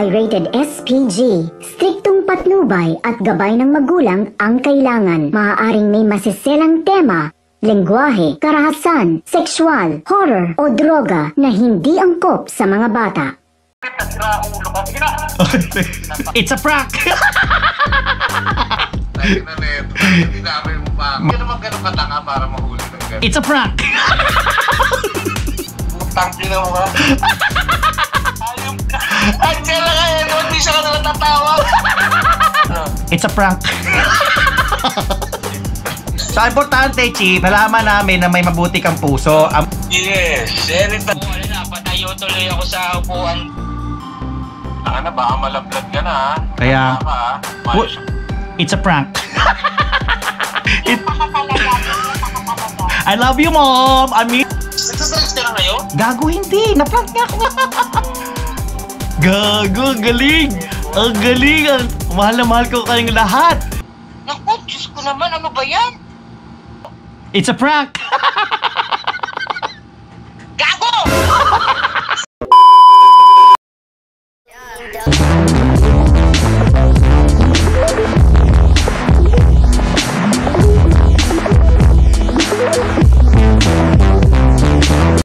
ay rated SPG. Striktong patnubay at gabay ng magulang ang kailangan. Maaaring may masiselang tema, lengguwahe, karahasan, sexual, horror o droga na hindi angkop sa mga bata. It's a prank! Hindi naman ganun katanga para mahuli ng ganun. It's a prank! Tangki na mo ka. Ayun ka. Ay, kailangan yan. Hindi siya ka na natatawa. It's a prank! So, importante, Chief, nalaman namin na may mabuti kang puso. Yes, share it. Wala na, patayo tuloy ako sa upuan. Ano, baka malablag ka na, ha? Kaya, Tama ka, ha? it's a prank. I love you, Mom! I mean... Nagsasalis ka na ngayon? Gago, hindi! Na-prank niya ako! Gago, galing! Ang galing! Mahal na mahal ko kayong lahat! Naku, Diyos ko naman, ano ba yan? It's a prank!